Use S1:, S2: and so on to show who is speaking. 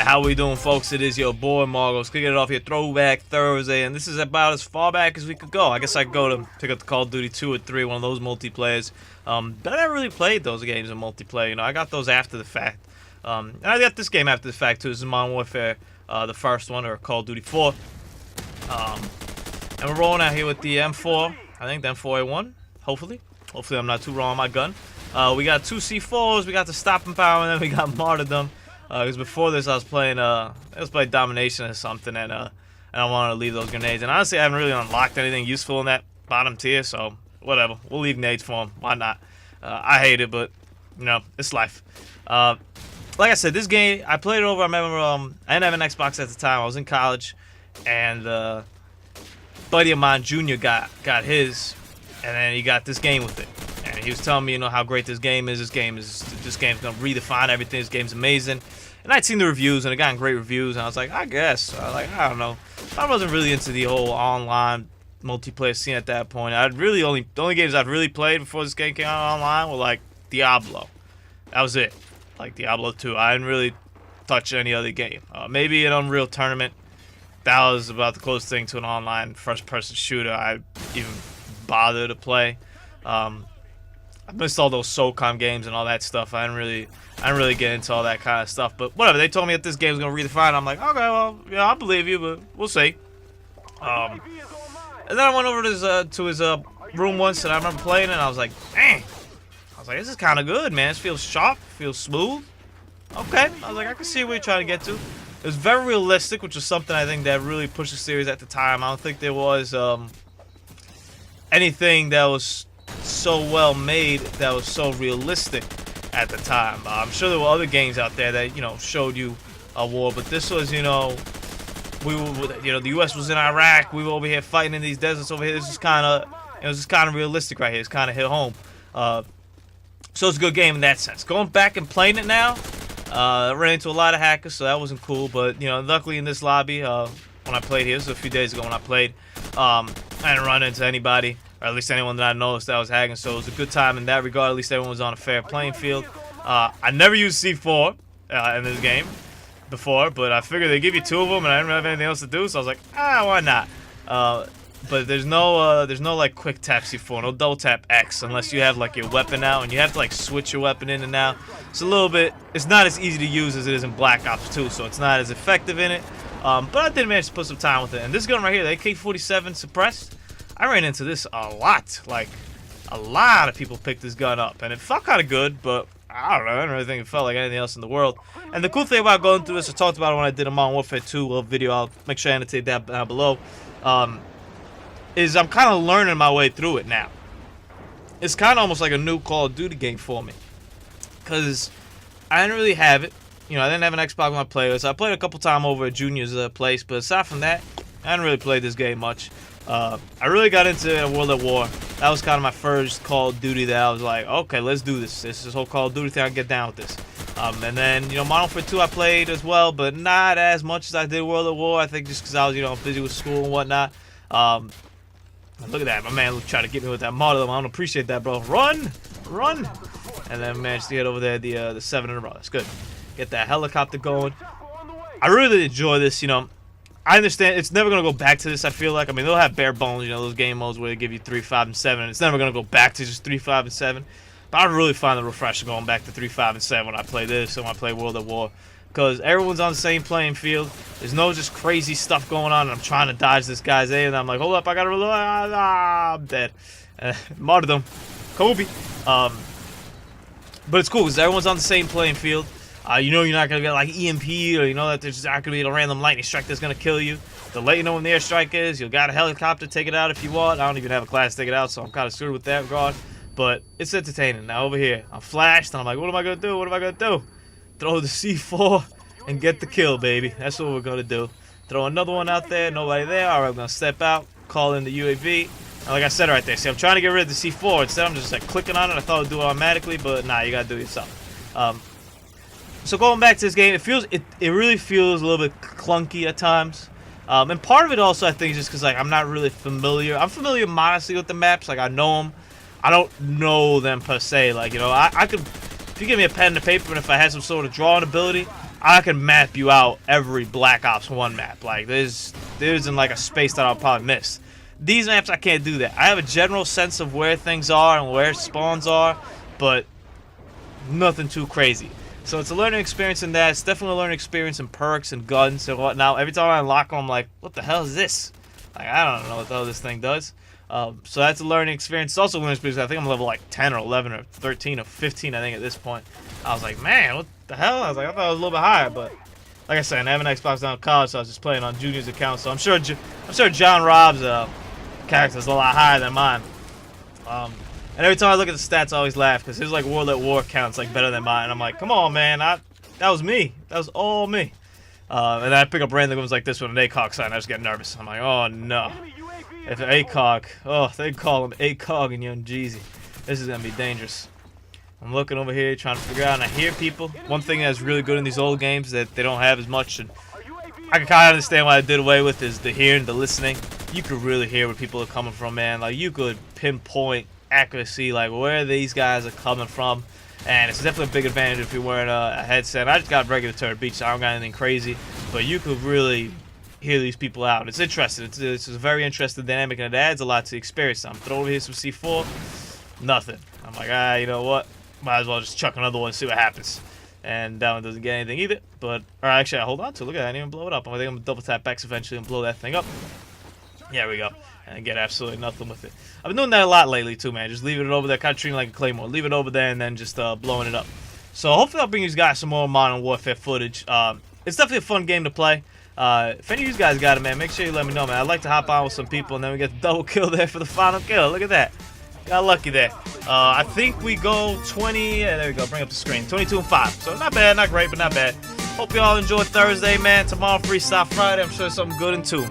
S1: Alright, how we doing, folks? It is your boy Marcos. Kicking it off here, Throwback Thursday, and this is about as far back as we could go. I guess I could go to pick up the Call of Duty 2 or 3, one of those multiplayers. But I never really played those games in multiplayer. You know, I got those after the fact. And I got this game after the fact too. This is Modern Warfare, the first one, or Call of Duty 4. And we're rolling out here with the M4. I think the M4A1. Hopefully I'm not too wrong on my gun. We got two C4s. We got the stopping power, and then we got martyrdom. Because before this, I was playing domination or something, and I wanted to leave those grenades. And honestly, I haven't really unlocked anything useful in that bottom tier, so whatever. We'll leave nades for them. Why not? I hate it, but you know, it's life. Like I said, this game I played it over. I remember I didn't have an Xbox at the time. I was in college, and a buddy of mine, Junior, got his, and then he got this game with it. And he was telling me, you know, how great this game is. This game's gonna redefine everything. This game's amazing. And I'd seen the reviews, and it got great reviews, and I was like, I guess. I don't know. I wasn't really into the whole online multiplayer scene at that point. The only games I'd really played before this game came out online were like Diablo. That was it. Like Diablo 2. I didn't really touch any other game. Maybe an Unreal Tournament. That was about the closest thing to an online first-person shooter I even bothered to play. I missed all those SOCOM games and all that stuff. I didn't really get into all that kind of stuff. But whatever, they told me that this game was gonna redefine. I'm like, okay, well, yeah, I believe you, but we'll see. And then I went over to his room once, and I remember playing it, and I was like, dang. I was like, this is kind of good, man. This feels sharp, feels smooth. Okay, I was like, I can see where you're trying to get to. It was very realistic, which was something I think that really pushed the series at the time. I don't think there was anything that was so well made that was so realistic at the time. I'm sure there were other games out there that, you know, showed you a war, but this was, you know, the U.S. was in Iraq. We were over here fighting in these deserts over here. This is kind of, it was just kind of realistic right here. It's kind of hit home. So it's a good game in that sense. Going back and playing it now, I ran into a lot of hackers, so that wasn't cool. But you know, luckily in this lobby, when I played here, this was a few days ago when I played, I didn't run into anybody, or at least anyone that I noticed that was hacking. So it was a good time in that regard. At least everyone was on a fair playing field. I never used C4 in this game before, but I figured they give you two of them, and I didn't have anything else to do, so I was like, why not? But there's no like quick tap C4, no double tap X unless you have like your weapon out, and you have to like switch your weapon in and out. It's a little bit, it's not as easy to use as it is in Black Ops 2, so it's not as effective in it. But I did manage to put some time with it. And this gun right here, the AK-47 suppressed, I ran into this a lot. Like, a lot of people picked this gun up, and it felt kind of good, but I don't know, I don't really think it felt like anything else in the world. And the cool thing about going through this, I talked about it when I did a Modern Warfare 2 video. I'll make sure I annotate that down below. Is I'm kind of learning my way through it now. It's kind of almost like a new Call of Duty game for me, because I didn't really have it. You know, I didn't have an Xbox when I played it, so I played a couple times over at Junior's place, but aside from that, I didn't really play this game much. I really got into World at War. That was kind of my first Call of Duty that I was like, okay, let's do this. This whole Call of Duty thing, I can get down with this. And then, you know, Modern Warfare 2 I played as well, but not as much as I did World at War. I think just because I was, you know, busy with school and whatnot. Look at that, my man trying to get me with that model. I don't appreciate that, bro. Run! And then managed to get over there the 7 in a row. That's good. Get that helicopter going. I really enjoy this, you know. I understand it's never going to go back to this, I feel like. I mean, they'll have bare bones, you know, those game modes where they give you 3, 5, and 7. It's never going to go back to just 3, 5, and 7. But I really find the refresher going back to 3, 5, and 7 when I play this and when I play World at War. Because everyone's on the same playing field. There's no just crazy stuff going on, and I'm trying to dodge this guy's aim, and I'm like, hold up, I gotta reload. I'm dead. Martyrdom. Kobe. But it's cool because everyone's on the same playing field. You know you're not gonna get like EMP, or you know that there's not gonna be a random lightning strike that's gonna kill you. They'll let you know when the airstrike is. You got a helicopter, take it out if you want. I don't even have a class to take it out, so I'm kind of screwed with that regard. But it's entertaining. Now over here, I'm flashed, and I'm like, what am I gonna do? What am I gonna do? Throw the C4 and get the kill, baby. That's what we're gonna do. Throw another one out there, nobody there. Alright, I'm gonna step out, call in the UAV. And like I said right there, see, I'm trying to get rid of the C4. Instead, I'm just like clicking on it. I thought it would do it automatically, but nah, you gotta do it yourself. So going back to this game, it really feels a little bit clunky at times. And part of it also, I think, is just because like I'm not really familiar. I'm familiar modestly with the maps. Like I know them. I don't know them per se. Like, you know, I could. If you give me a pen and a paper, and if I had some sort of drawing ability, I can map you out every Black Ops 1 map. Like, there isn't like a space that I'll probably miss. These maps, I can't do that. I have a general sense of where things are and where spawns are, but nothing too crazy. So it's a learning experience in that. It's definitely a learning experience in perks and guns and whatnot. Every time I unlock them, I'm like, what the hell is this? Like, I don't know what the hell this thing does. So that's a learning experience. It's also a learning experience. I think I'm level like 10 or 11 or 13 or 15, I think, at this point. I was like, man, what the hell? I was like, I thought I was a little bit higher, but like I said, I have an Xbox down in college, so I was just playing on Junior's account. So I'm sure John Rob's character is a lot higher than mine. And every time I look at the stats, I always laugh because his like World at War count's like better than mine. And I'm like, come on, man, that was me. That was all me. And then I pick up random ones like this with an ACOG sign. I just get nervous. I'm like, oh no. If an ACOG, oh, they call him ACOG and Young Jeezy. This is gonna be dangerous. I'm looking over here trying to figure out, and I hear people. One thing that's really good in these old games that they don't have as much, and I can kind of understand why I did away with, is the hearing, the listening. You could really hear where people are coming from, man. Like, you could pinpoint accuracy, like where these guys are coming from, and it's definitely a big advantage if you're wearing a headset. I just got regular Turret Beach, so I don't got anything crazy, but you could really hear these people out. It's interesting. It's a very interesting dynamic, and it adds a lot to the experience. I'm throwing over here some C4, nothing. I'm like, you know what? Might as well just chuck another one and see what happens. And that one doesn't get anything either. But, or actually, I hold on to it. Look at that. I didn't even blow it up. I think I'm going to double tap X eventually and blow that thing up. There we go. And get absolutely nothing with it. I've been doing that a lot lately, too, man. Just leaving it over there, kind of treating it like a claymore. Leave it over there and then just blowing it up. So, hopefully, I'll bring you guys some more Modern Warfare footage. It's definitely a fun game to play. If any of you guys got it, man, make sure you let me know, man. I'd like to hop on with some people, and then we get the double kill there for the final kill. Look at that. Got lucky there. I think we go 20. Yeah, there we go. Bring up the screen. 22-5. So not bad, not great, but not bad. Hope you all enjoyed Thursday, man. Tomorrow, Freestyle Friday. I'm sure there's something good in tune.